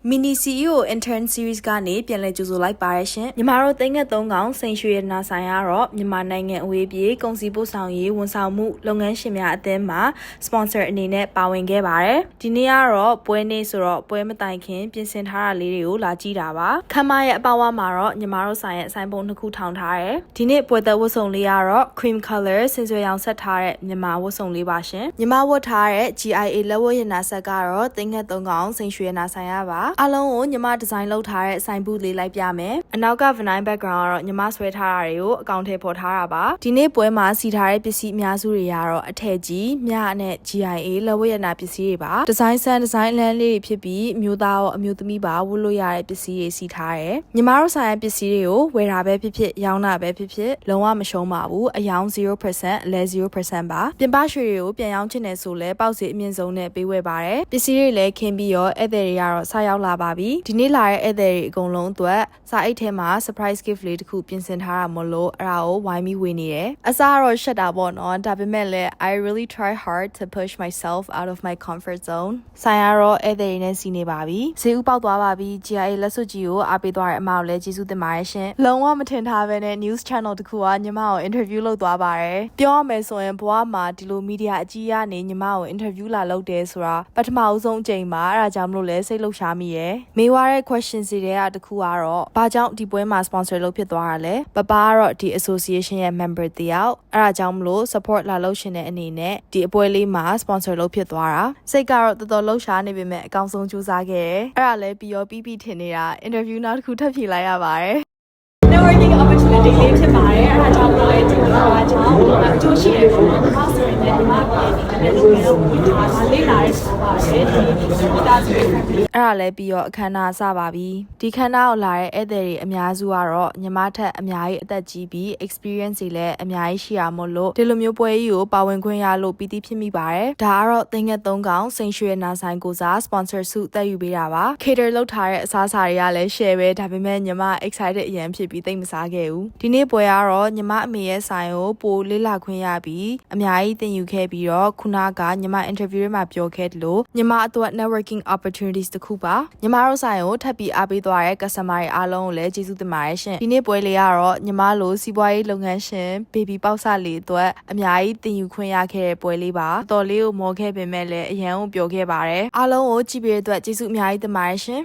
Mini CEO Intern Series ကနေပြန်လည်ကြိုဆိုလိုက်ပါရရှင်။မြန်မာတို့သိင္က3កောင်စိန်ရွှေရတနာဆိုင်ကတော့မြန်မာနိုင်ငံအဝေးပြေးကုန်စည်ပို့ဆောင်ရေးဝန်ဆောင်မှုလုပ်ငန်းရှင်များအသင်းမှ sponsor အနေနဲ့ပါဝင်ခဲ့ပါတယ်။ဒီနေ့ကတော့ပွဲနေ့ဆိုတော့ပွဲမတိုင်ခင်ပြင်ဆင်ထားတာလေးတွေကိုလာကြည့်တာပါ။ခမ်းမရဲ့အပေါဝါမှာတော့ညီမတို့ဆိုင်ရဲ့ဆိုင်ပုံ2ခုထောင်ထားတယ်။ဒီနေ့ပွဲသက်ဝတ်စုံလေးကတော့ cream color စင်စွယ်ရောင်ဆက်ထားတဲ့မြန်မာဝတ်စုံလေးပါရှင်။ညီမဝတ်ထားတဲ့ GIA လက်ဝတ်ရတနာဆက်ကတော့သိင္က3កောင်စိန်ရွှေရတနာဆိုင်ရပါ။အားလုံးကိုညီမဒီဇိုင်းလုပ်ထားတဲ့ဆိုင်ဘူးလေးလိုက်ပြမယ်။အနောက်က vinyl background ကတော့ညီမဆွဲထားတာတွေကိုအကောင့်ထဲပေါ်ထားတာပါ။ဒီနေ့ပွဲမှာစီထားတဲ့ပစ္စည်းအများစုတွေကတော့အထည်ကြီးမြနဲ့ GIA လက်ဝတ်ရတနာပစ္စည်းတွေပါ။ဒီဇိုင်းဆန်ဒီဇိုင်းလမ်းလေးတွေဖြစ်ပြီးအမျိုးသားရောအမျိုးသမီးပါဝတ်လို့ရတဲ့ပစ္စည်းတွေစီထားတယ်။ညီမတို့ဆိုင်ရာပစ္စည်းတွေကိုဝယ်တာပဲဖြစ်ဖြစ်ရောင်းတာပဲဖြစ်ဖြစ်လုံးဝမရှုံးပါဘူး။အယောင် 0% အလဲ 0% ပါ။ပြင်ပရွှေတွေကိုပြန်ရောင်းချင်တယ်ဆိုလဲပေါက်စီအမြင့်ဆုံးနဲ့ပေးဝယ်ပါတယ်။ပစ္စည်းတွေလည်းခင်းပြီးရောဧည့်သည်တွေကတော့စရောက်လာပါပြီ။ဒီနေ့လာတဲ့ဧည့်သည်တွေအကုန်လုံးအတွက်စာအိတ်ထဲမှာ surprise gift လေးတစ်ခုပြင်ဆင်ထားတာမလို့အဲ့ဒါကိုဝိုင်းပြီးဝေနေတယ်။အစားတော့ရှက်တာပေါ့နော်။ဒါပေမဲ့လည်း I really try hard to push myself out of my comfort zone ။ဆိုင်ကတော့ဧည့်သည်တွေနဲ့စီနေပါပြီ။ဈေးဥပေါက်သွားပါပြီ။ GIA လက်စွပ်ကြီးကိုအားပေးသွားတဲ့အမကိုလည်းကျေးဇူးတင်ပါတယ်ရှင်။လုံးဝမထင်ထားပဲနဲ့ news channel တစ်ခုကညီမကို interview လုပ်သွားပါတယ်။ပြောရမယ်ဆိုရင်ဘဝမှာဒီလို media အကြီးကနေညီမကို interview လာလုပ်တယ်ဆိုတာပထမအဆုံးအကြိမ်ပါ။အဲ့ဒါကြောင့်မလို့လဲစိတ်လှုပ်ရှားမိရယ်။မေးွားတဲ့ question စီတွေကတခုကတော့ဘာကြောင့်ဒီပွဲမှာ sponsor လုပ်ဖြစ်သွားတာလဲ။ပပကတော့ဒီ association ရဲ့ member တယောက်အဲ့ဒါကြောင့်မလို့ support လာလုပ်ရှင်တဲ့အနေနဲ့ဒီအပွဲလေးမှာ sponsor လုပ်ဖြစ်သွားတာ။စိတ်ကတော့တော်တော်လှုပ်ရှားနေပေမဲ့အကောင်းဆုံးကြိုးစားခဲ့တယ်။အဲ့ဒါလည်းပြီးရောပြီးထင်နေတာ interview နောက်တစ်ခုထပ်ဖြေလိုက်ရပါတယ်။ networking opportunity လေးဖြစ်ပါတယ်အဲ့ဒါကြောင့်လည်းဒီမှာကျွန်တော်အကျိုးရှိတယ်ပေါ့နော်။ဒါဆိုရင်လည်းဒီမှာပြည်နေတဲ့လူတွေတော့ဝင်ထားတာလေးလာရဲဆိုပါတယ်ဒီဒါဆိုရင်အဲ့ဒါလည်းပြီးတော့အခမ်းအနားစပါပြီဒီခမ်းအနားကိုလာတဲ့ဧည့်သည်တွေအများစုကတော့ညီမထက်အများကြီးအသက်ကြီးပြီး experience တွေလည်းအများကြီးရှိရမို့လို့ဒီလိုမျိုးပွဲကြီးကိုပါဝင်ခွင့်ရလို့ပီတိဖြစ်မိပါတယ်ဒါကတော့သိင္က3កောင်စိန်ရွှေနာဆိုင်ကိုစား sponsor ဆုတက်ယူပေးတာပါ cater လုပ်ထားတဲ့အစားအစာတွေကလည်း share ပဲဒါပေမဲ့ညီမ excited အရင်ဖြစ်ပြီးသိမစားခဲ့ဘူးဒီနေ့ပွဲကတော့ညီမအမေရဲ့ဆိုင်ကိုပိုလေးလာခွင့်ရပြီးအများကြီးသင်ယူခဲ့ပြီးတော့ခုနကညီမ interview ထဲမှာပြောခဲ့တယ်လို့ညီမအတွက် networking opportunities တခုပါညီမတို့ဆိုင်ကိုထပ်ပြီးအားပေးသွားတဲ့ customer တွေအားလုံးကိုလည်းကျေးဇူးတင်ပါတယ်ရှင်ဒီနေ့ပွဲလေးကတော့ညီမလိုစီးပွားရေးလုပ်ငန်းရှင် baby ပေါက်စလေးအတွက်အများကြီးသင်ယူခွင့်ရခဲ့တဲ့ပွဲလေးပါတော်လေးကိုမော်ခဲ့ပေမဲ့လည်းအရန်ကိုပျော်ခဲ့ပါတယ်အားလုံးကိုကြည့်ပေးတဲ့အတွက်ကျေးဇူးအများကြီးတင်ပါတယ်ရှင်